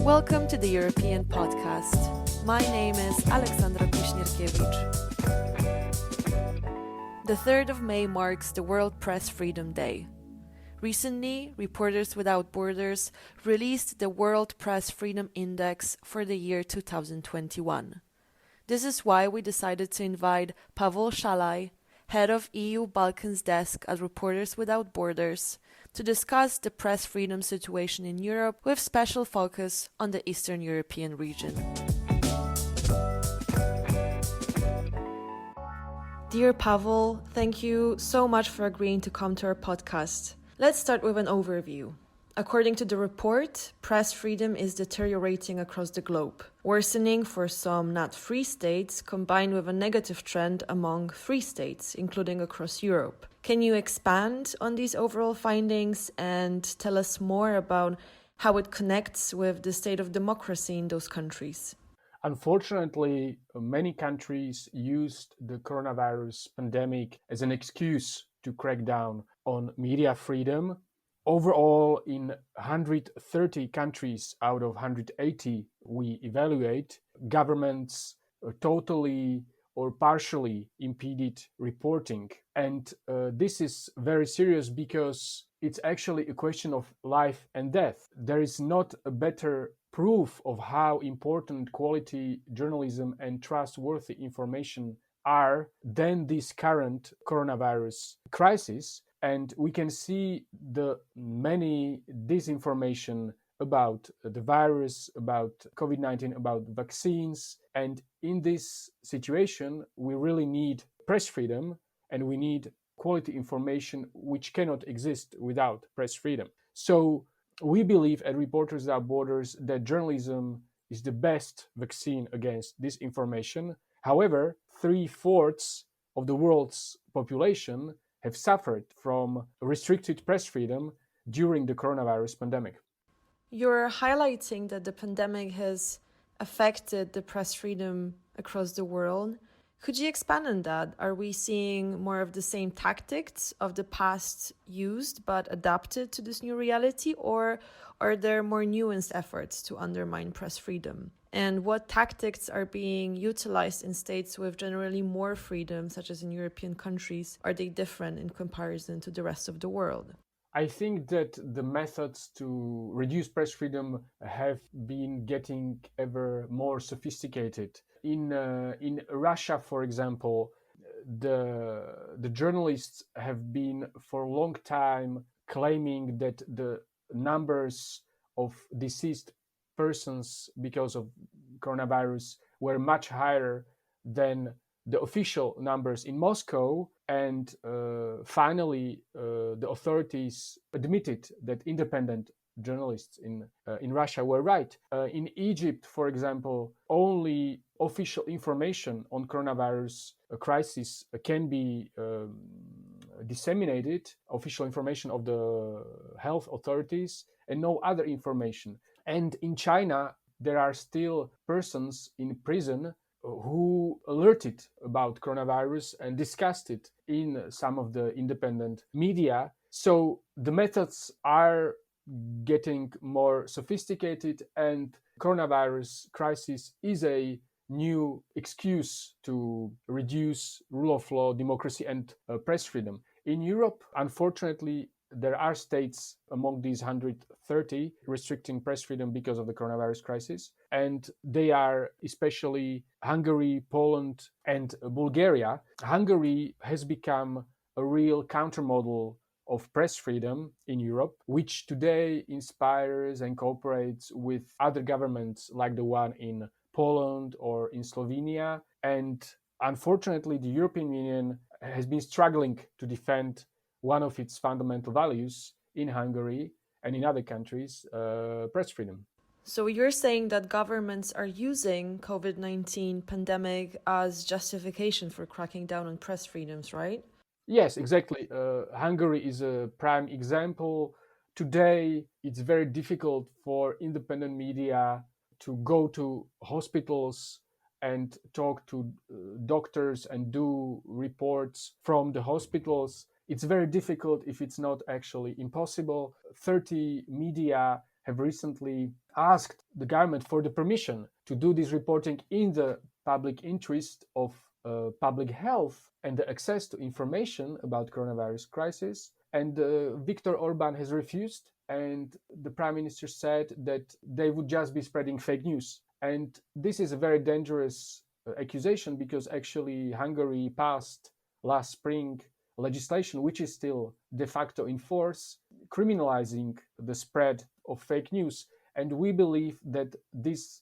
Welcome to the European podcast. My name is Aleksandra Kuśnierkiewicz. The 3rd of May marks the World Press Freedom Day. Recently, Reporters Without Borders released the World Press Freedom Index for the year 2021. This is why we decided to invite Pavol Szalai, head of EU Balkans Desk at Reporters Without Borders, to discuss the press freedom situation in Europe with special focus on the Eastern European region. Dear Pavol, thank you so much for agreeing to come to our podcast. Let's start with an overview. According to the report, press freedom is deteriorating across the globe, worsening for some not free states, combined with a negative trend among free states, including across Europe. Can you expand on these overall findings and tell us more about how it connects with the state of democracy in those countries? Unfortunately, many countries used the coronavirus pandemic as an excuse to crack down on media freedom. Overall, in 130 countries out of 180 we evaluate, governments totally or partially impeded reporting. And this is very serious because it's actually a question of life and death. There is not a better proof of how important quality journalism and trustworthy information are than this current coronavirus crisis. And we can see the many disinformation about the virus, about COVID-19, about vaccines. And in this situation, we really need press freedom and we need quality information which cannot exist without press freedom. So we believe at Reporters Without Borders that journalism is the best vaccine against disinformation. However, 3/4 of the world's population have suffered from restricted press freedom during the coronavirus pandemic. You're highlighting that the pandemic has affected the press freedom across the world. Could you expand on that? Are we seeing more of the same tactics of the past used but adapted to this new reality, or are there more nuanced efforts to undermine press freedom? And what tactics are being utilized in states with generally more freedom, such as in European countries? Are they different in comparison to the rest of the world? I think that the methods to reduce press freedom have been getting ever more sophisticated. In Russia, for example, the journalists have been for a long time claiming that the numbers of deceased persons because of coronavirus were much higher than the official numbers in Moscow. And finally, the authorities admitted that independent journalists in Russia were right. In Egypt, for example, only official information on coronavirus crisis can be disseminated, official information of the health authorities, and no other information. And in China, there are still persons in prison who alerted about coronavirus and discussed it in some of the independent media. So the methods are getting more sophisticated, and coronavirus crisis is a new excuse to reduce rule of law, democracy, and press freedom. In Europe, unfortunately, there are states among these 130 restricting press freedom because of the coronavirus crisis. And they are especially Hungary, Poland, and Bulgaria. Hungary has become a real countermodel of press freedom in Europe, which today inspires and cooperates with other governments like the one in Poland or in Slovenia. And unfortunately, the European Union has been struggling to defend one of its fundamental values in Hungary and in other countries, press freedom. So you're saying that governments are using COVID-19 pandemic as justification for cracking down on press freedoms, right? Yes, exactly. Hungary is a prime example. Today, it's very difficult for independent media to go to hospitals and talk to doctors and do reports from the hospitals. It's very difficult, if it's not actually impossible. 30 media have recently asked the government for the permission to do this reporting in the public interest of public health and the access to information about coronavirus crisis. And Viktor Orban has refused, and the prime minister said that they would just be spreading fake news. And this is a very dangerous accusation, because actually Hungary passed last spring legislation, which is still de facto in force, criminalizing the spread of fake news. And we believe that this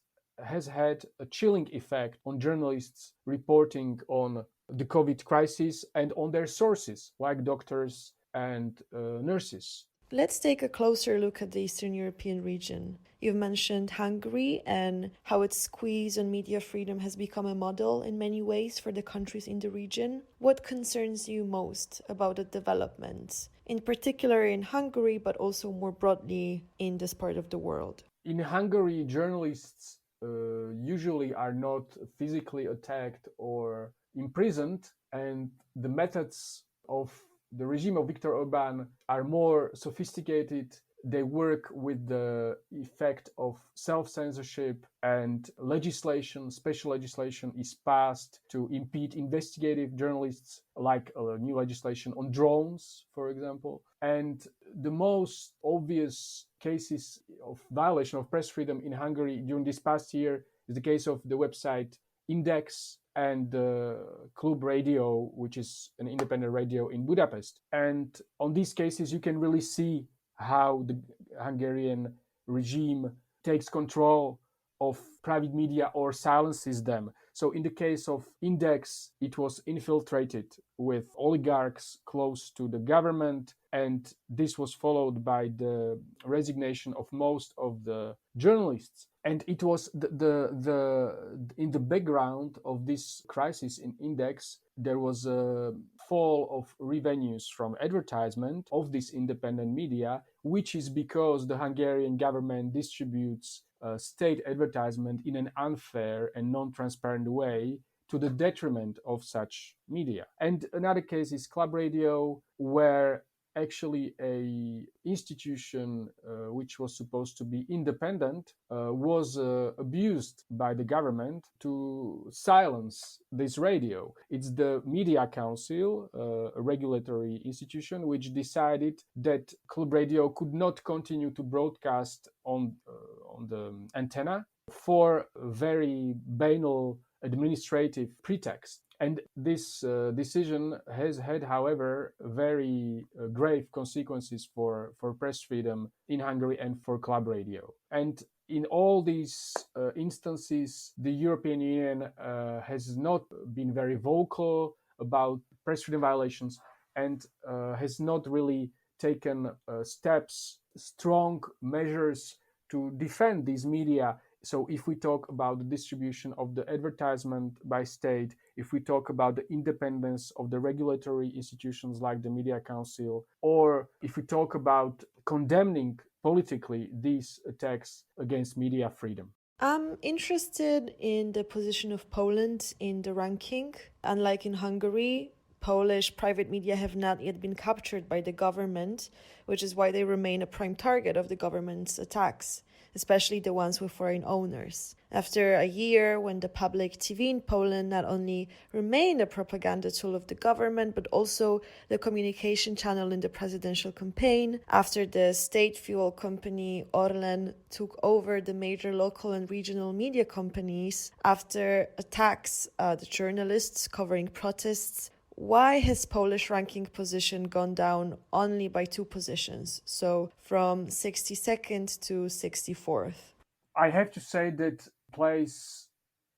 has had a chilling effect on journalists reporting on the COVID crisis and on their sources, like doctors and nurses. Let's take a closer look at the Eastern European region. You've mentioned Hungary and how its squeeze on media freedom has become a model in many ways for the countries in the region. What concerns you most about the developments, in particular in Hungary, but also more broadly in this part of the world? In Hungary, journalists usually are not physically attacked or imprisoned, and the methods of the regime of Viktor Orban are more sophisticated. They work with the effect of self-censorship, and legislation, special legislation is passed to impede investigative journalists, like new legislation on drones, for example. And the most obvious cases of violation of press freedom in Hungary during this past year is the case of the website Index and Klub Radio, which is an independent radio in Budapest. And on these cases, you can really see how the Hungarian regime takes control of private media or silences them. So in the case of Index, it was infiltrated with oligarchs close to the government, and this was followed by the resignation of most of the journalists. And it was in the background of this crisis in Index, there was a fall of revenues from advertisement of this independent media, which is because the Hungarian government distributes state advertisement in an unfair and non-transparent way to the detriment of such media. And another case is Club Radio, where actually a institution which was supposed to be independent was abused by the government to silence this radio. It's the Media Council, a regulatory institution, which decided that Club Radio could not continue to broadcast on the antenna for very banal administrative pretext. And this decision has had, however, very grave consequences for press freedom in Hungary and for Club Radio. And in all these instances, the European Union has not been very vocal about press freedom violations, and has not really taken steps, strong measures to defend these media. So if we talk about the distribution of the advertisement by state, if we talk about the independence of the regulatory institutions like the Media Council, or if we talk about condemning politically these attacks against media freedom. I'm interested in the position of Poland in the ranking. Unlike in Hungary, Polish private media have not yet been captured by the government, which is why they remain a prime target of the government's attacks, especially the ones with foreign owners. After a year when the public TV in Poland not only remained a propaganda tool of the government, but also the communication channel in the presidential campaign, after the state fuel company Orlen took over the major local and regional media companies, after attacks the journalists covering protests, why has Polish ranking position gone down only by 2 positions, so from 62nd to 64th? I have to say that place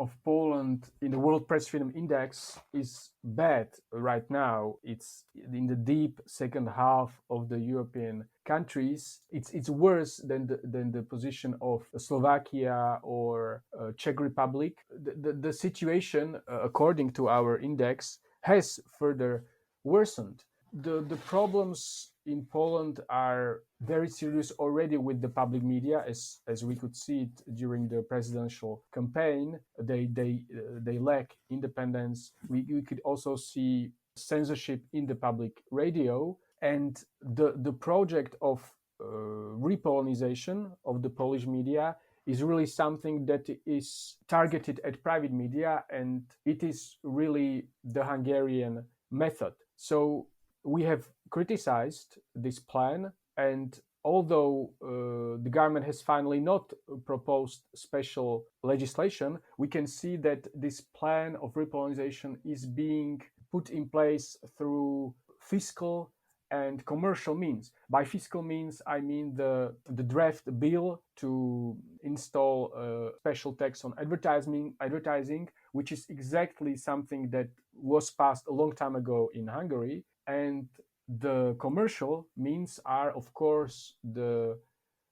of Poland in the World Press Freedom Index is bad right now. It's in the deep second half of the European countries. It's worse than the position of Slovakia or Czech Republic. The situation, according to our index, has further worsened. The problems in Poland are very serious already with the public media, as we could see it during the presidential campaign. They lack independence. We could also see censorship in the public radio, and the project of repolonization of the Polish media is really something that is targeted at private media, and it is really the Hungarian method. So we have criticized this plan, and although the government has finally not proposed special legislation, we can see that this plan of repolonization is being put in place through fiscal and commercial means. By fiscal means, I mean the draft bill to install a special tax on advertising, which is exactly something that was passed a long time ago in Hungary. And the commercial means are, of course, the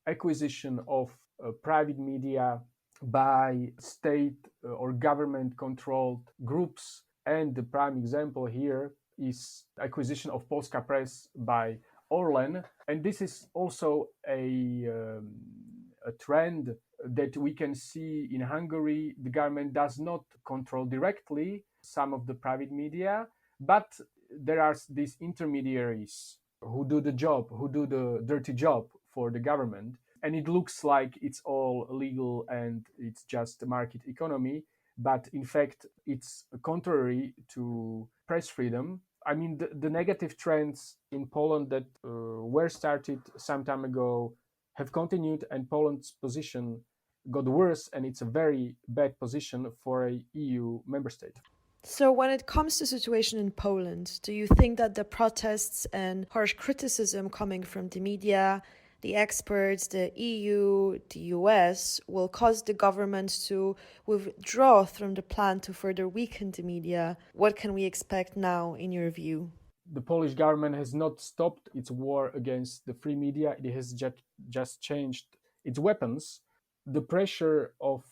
acquisition of private media by state or government-controlled groups. And the prime example here is acquisition of Polska Press by Orlen. And this is also a trend that we can see in Hungary. The government does not control directly some of the private media, but there are these intermediaries who do the job, who do the dirty job for the government. And it looks like it's all legal and it's just market economy. But in fact, it's contrary to press freedom. I mean, the negative trends in Poland that were started some time ago have continued, and Poland's position got worse, and it's a very bad position for a EU member state. So when it comes to the situation in Poland, do you think that the protests and harsh criticism coming from the media, the experts, the EU, the US will cause the government to withdraw from the plan to further weaken the media? What can we expect now, in your view? The Polish government has not stopped its war against the free media. It has just changed its weapons. The pressure of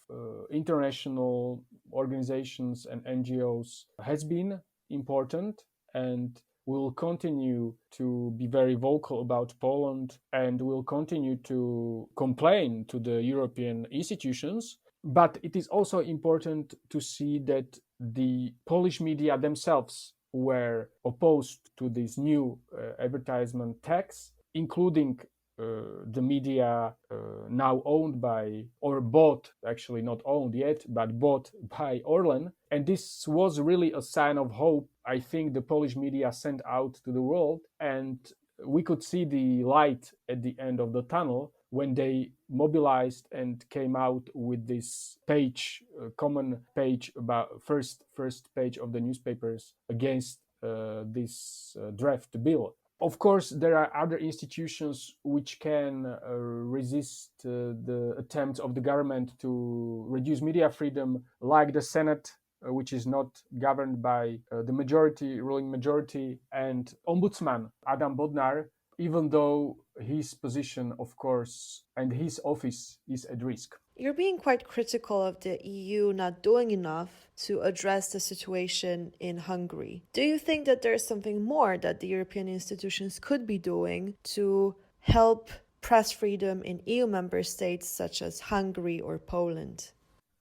international organizations and NGOs has been important, and will continue to be very vocal about Poland, and will continue to complain to the European institutions. But it is also important to see that the Polish media themselves were opposed to this new advertisement tax, including the media now owned by, or bought, actually not owned yet, but bought by Orlen. And this was really a sign of hope, I think, the Polish media sent out to the world. And we could see the light at the end of the tunnel when they mobilized and came out with this page, common page, about first page of the newspapers against this draft bill. Of course, there are other institutions which can resist the attempts of the government to reduce media freedom, like the Senate, which is not governed by the ruling majority, and Ombudsman Adam Bodnar, even though his position, of course, and his office is at risk. You're being quite critical of the EU not doing enough to address the situation in Hungary. Do you think that there's something more that the European institutions could be doing to help press freedom in EU member states such as Hungary or Poland?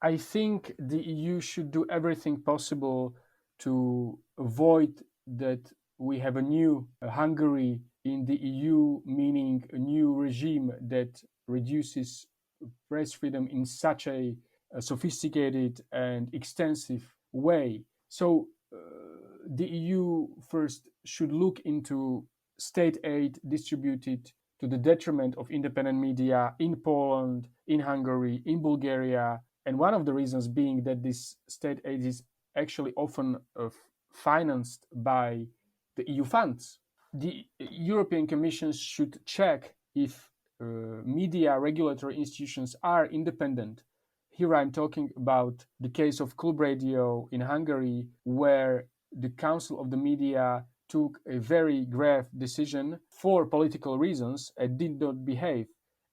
I think the EU should do everything possible to avoid that we have a new Hungary in the EU, meaning a new regime that reduces press freedom in such a sophisticated and extensive way. So the EU first should look into state aid distributed to the detriment of independent media in Poland, in Hungary, in Bulgaria. And one of the reasons being that this state aid is actually often financed by the EU funds. The European Commission should check if media regulatory institutions are independent. Here I'm talking about the case of Klub Radio in Hungary, where the Council of the Media took a very grave decision for political reasons and did not behave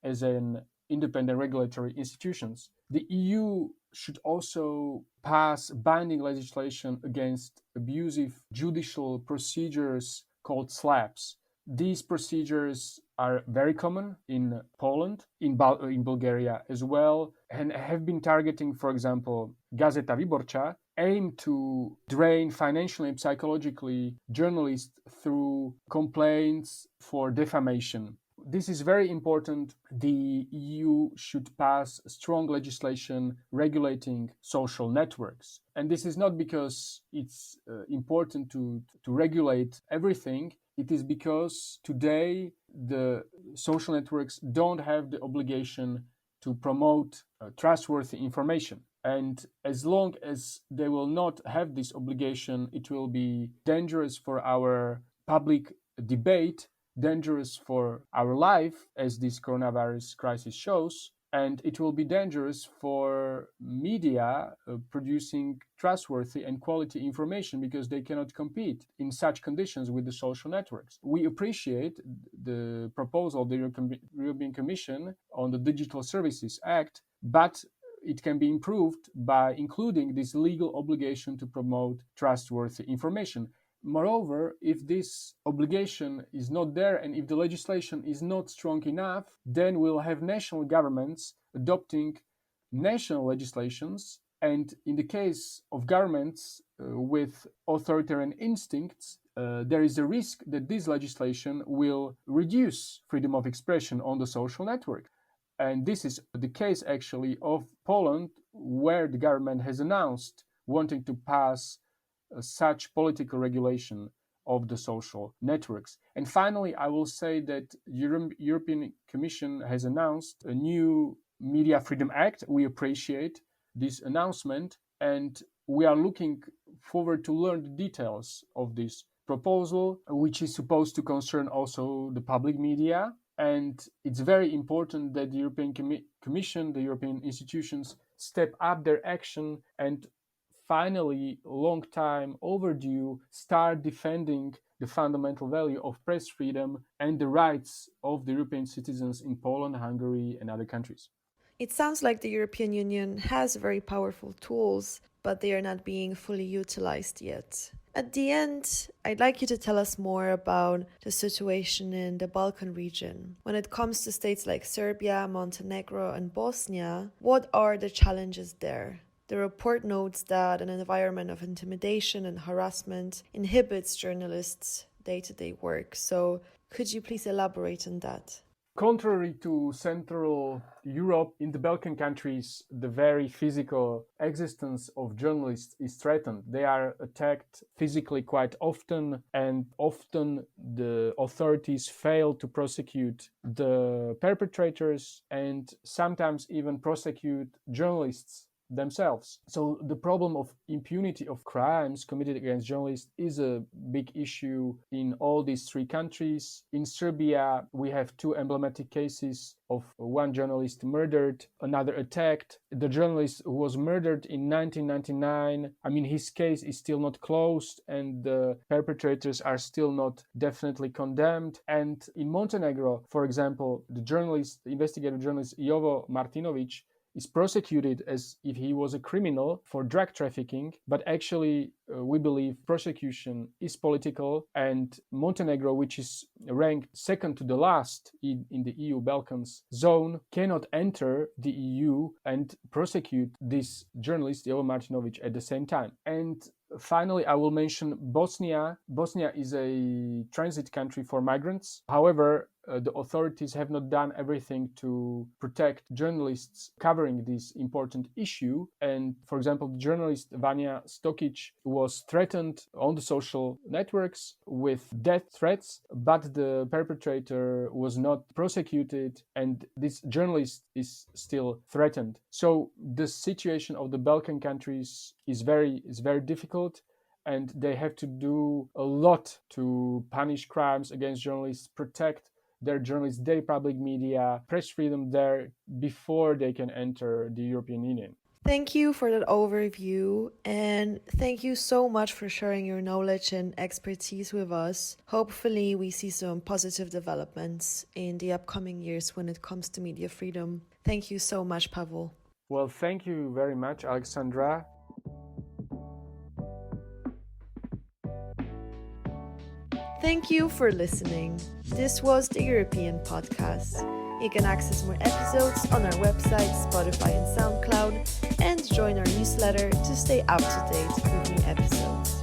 as an independent regulatory institutions. The EU should also pass binding legislation against abusive judicial procedures called SLAPs. These procedures are very common in Poland, in Bulgaria as well, and have been targeting, for example, Gazeta Wyborcza, aim to drain financially and psychologically journalists through complaints for defamation. this is very important. The EU should pass strong legislation regulating social networks. And this is not because it's important to regulate everything. It is because today the social networks don't have the obligation to promote trustworthy information. And as long as they will not have this obligation, it will be dangerous for our public debate, dangerous for our life, as this coronavirus crisis shows, and it will be dangerous for media producing trustworthy and quality information because they cannot compete in such conditions with the social networks. We appreciate the proposal of the European Commission on the Digital Services Act, but it can be improved by including this legal obligation to promote trustworthy information. Moreover, if this obligation is not there and if the legislation is not strong enough, then we'll have national governments adopting national legislations. And in the case of governments with authoritarian instincts, there is a risk that this legislation will reduce freedom of expression on the social network. And this is the case actually of Poland, where the government has announced wanting to pass such political regulation of the social networks. And finally, I will say that European Commission has announced a new Media Freedom Act. We appreciate this announcement, and we are looking forward to learn the details of this proposal, which is supposed to concern also the public media. And it's very important that the European Commission, the European institutions, step up their action and finally, long time overdue, start defending the fundamental value of press freedom and the rights of the European citizens in Poland, Hungary, and other countries. It sounds like the European Union has very powerful tools, but they are not being fully utilized yet. At the end, I'd like you to tell us more about the situation in the Balkan region. When it comes to states like Serbia, Montenegro, and Bosnia, what are the challenges there? The report notes that an environment of intimidation and harassment inhibits journalists' day-to-day work. So could you please elaborate on that? Contrary to Central Europe, in the Balkan countries, the very physical existence of journalists is threatened. They are attacked physically quite often, and often the authorities fail to prosecute the perpetrators and sometimes even prosecute journalists themselves. So the problem of impunity of crimes committed against journalists is a big issue in all these three countries. In Serbia, we have two emblematic cases of one journalist murdered, another attacked. The journalist who was murdered in 1999, his case is still not closed and the perpetrators are still not definitely condemned. And in Montenegro, for example, the investigative journalist Jovo Martinovic is prosecuted as if he was a criminal for drug trafficking, but actually we believe prosecution is political, and Montenegro, which is ranked second to the last in the EU Balkans zone, cannot enter the EU and prosecute this journalist, Jovo Martinovic, at the same time. And finally, I will mention Bosnia. Bosnia is a transit country for migrants. However, the authorities have not done everything to protect journalists covering this important issue. And for example, the journalist Vanja Stokic was threatened on the social networks with death threats, but the perpetrator was not prosecuted and this journalist is still threatened. So the situation of the Balkan countries is very difficult, and they have to do a lot to punish crimes against journalists, protect their journalists, their public media, press freedom there before they can enter the European Union. Thank you for that overview, and thank you so much for sharing your knowledge and expertise with us. Hopefully we see some positive developments in the upcoming years when it comes to media freedom. Thank you so much, Pavol. Well, thank you very much, Aleksandra. Thank you for listening. This was the European Podcast. You can access more episodes on our website, Spotify and SoundCloud, and join our newsletter to stay up to date with new episodes.